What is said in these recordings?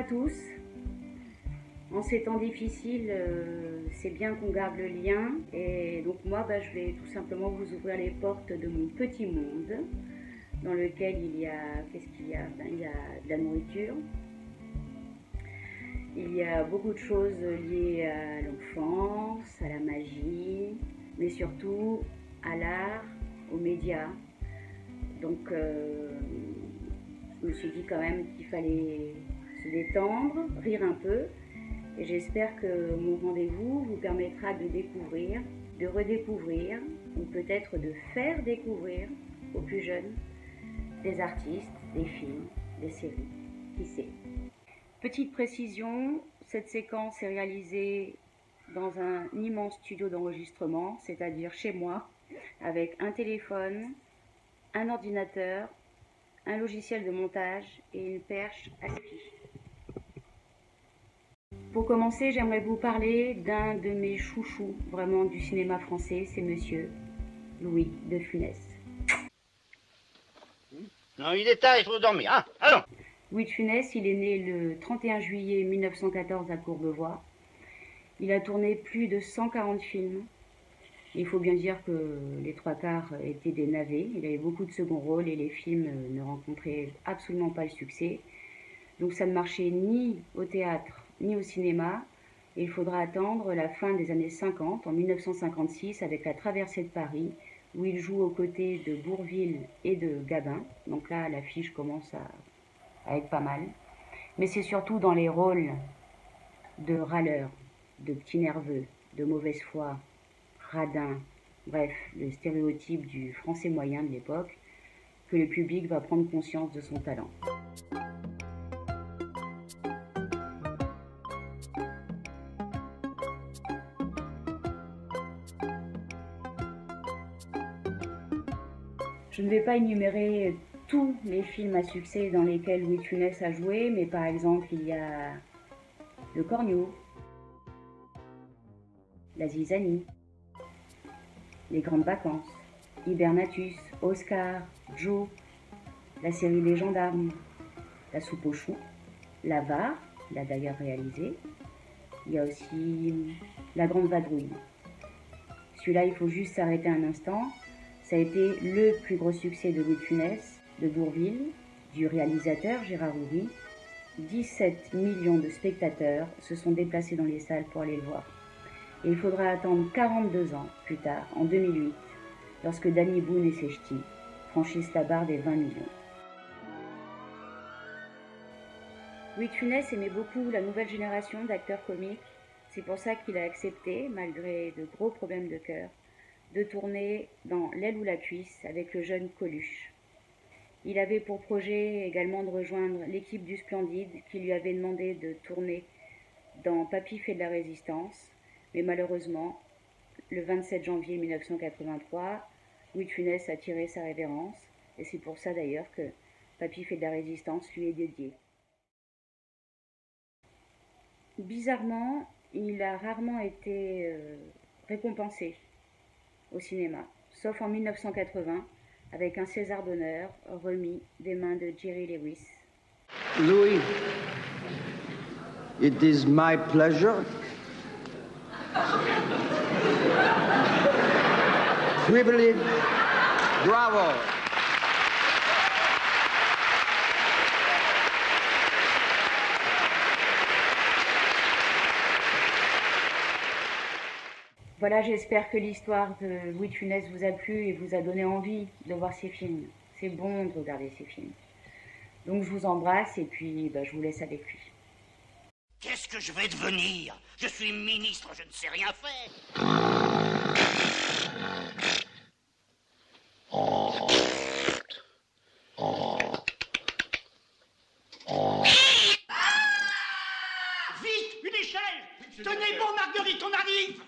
à tous. En ces temps difficiles, c'est bien qu'on garde le lien. Et donc moi, je vais tout simplement vous ouvrir les portes de mon petit monde, dans lequel il y a... Qu'est-ce qu'il y a? Il y a de la nourriture. Il y a beaucoup de choses liées à l'enfance, à la magie, mais surtout à l'art, aux médias. Donc je me suis dit quand même qu'il fallait se détendre, rire un peu. Et j'espère que mon rendez-vous vous permettra de découvrir, de redécouvrir, ou peut-être de faire découvrir aux plus jeunes des artistes, des films, des séries, qui sait. Petite précision, cette séquence est réalisée dans un immense studio d'enregistrement, c'est-à-dire chez moi, avec un téléphone, un ordinateur, un logiciel de montage et une perche à ski. Pour commencer, j'aimerais vous parler d'un de mes chouchous, vraiment du cinéma français, c'est monsieur Louis de Funès. Non, il est tard, il faut dormir, hein. Allons. Louis de Funès, il est né le 31 juillet 1914 à Courbevoie. Il a tourné plus de 140 films. Il faut bien dire que les 3/4 étaient des navets. Il avait beaucoup de second rôles et les films ne rencontraient absolument pas le succès. Donc ça ne marchait ni au théâtre ni au cinéma. Et il faudra attendre la fin des années 50, en 1956, avec La Traversée de Paris, où il joue aux côtés de Bourvil et de Gabin. Donc là, l'affiche commence à être pas mal. Mais c'est surtout dans les rôles de râleurs, de petits nerveux, de mauvaise foi, radin, bref, le stéréotype du français moyen de l'époque, que le public va prendre conscience de son talent. Je ne vais pas énumérer tous les films à succès dans lesquels Louis de Funès a joué, mais par exemple, il y a Le Corneau, La Zizanie, Les Grandes Vacances, Hibernatus, Oscar, Joe, la série Les Gendarmes, La Soupe aux choux, L'Avare, il a d'ailleurs réalisé. Il y a aussi La Grande Vadrouille. Celui-là, il faut juste s'arrêter un instant. Ça a été le plus gros succès de Louis de Funès, de Bourvil, du réalisateur Gérard Houry. 17 millions de spectateurs se sont déplacés dans les salles pour aller le voir. Et il faudra attendre 42 ans plus tard, en 2008, lorsque Danny Boone et ses ch'tis franchissent la barre des 20 millions. Louis de Funès aimait beaucoup la nouvelle génération d'acteurs comiques. C'est pour ça qu'il a accepté, malgré de gros problèmes de cœur, de tourner dans L'aile ou la cuisse avec le jeune Coluche. Il avait pour projet également de rejoindre l'équipe du Splendide qui lui avait demandé de tourner dans Papy fait de la résistance, mais malheureusement, le 27 janvier 1983, Louis de Funès a tiré sa révérence, et c'est pour ça d'ailleurs que Papy fait de la résistance lui est dédié. Bizarrement, il a rarement été récompensé au cinéma, sauf en 1980, avec un César d'honneur remis des mains de Jerry Lewis. Louis, it is my pleasure. Privilege, bravo. Voilà, j'espère que l'histoire de Louis de Funès vous a plu et vous a donné envie de voir ces films. C'est bon de regarder ces films. Donc je vous embrasse et puis je vous laisse avec lui. Qu'est-ce que je vais devenir? Je suis ministre, je ne sais rien faire. Vite, une échelle! Tenez bon, Marguerite, on arrive!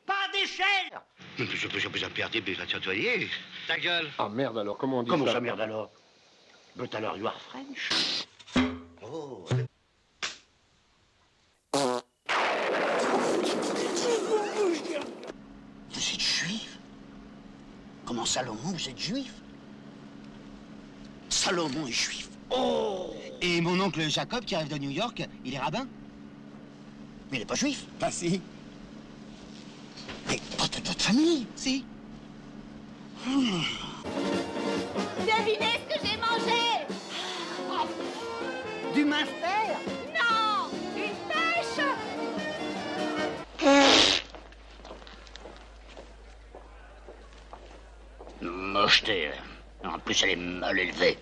Pas d'échelle! Je peux perdre, mais va t'entoyer. Ta gueule! Ah merde alors, comment on dit Comment ça? ça, merde alors? But alors, you are French? Oh. Vous êtes juif? Comment Salomon, vous êtes juif? Salomon est juif. Oh! Et mon oncle Jacob, qui arrive de New York, il est rabbin. Mais il est pas juif. Bah si. Mais pas de toute famille. Si. Devinez ce que j'ai mangé? Du minster? Non! Une pêche! Mocheté. En plus, elle est mal élevée.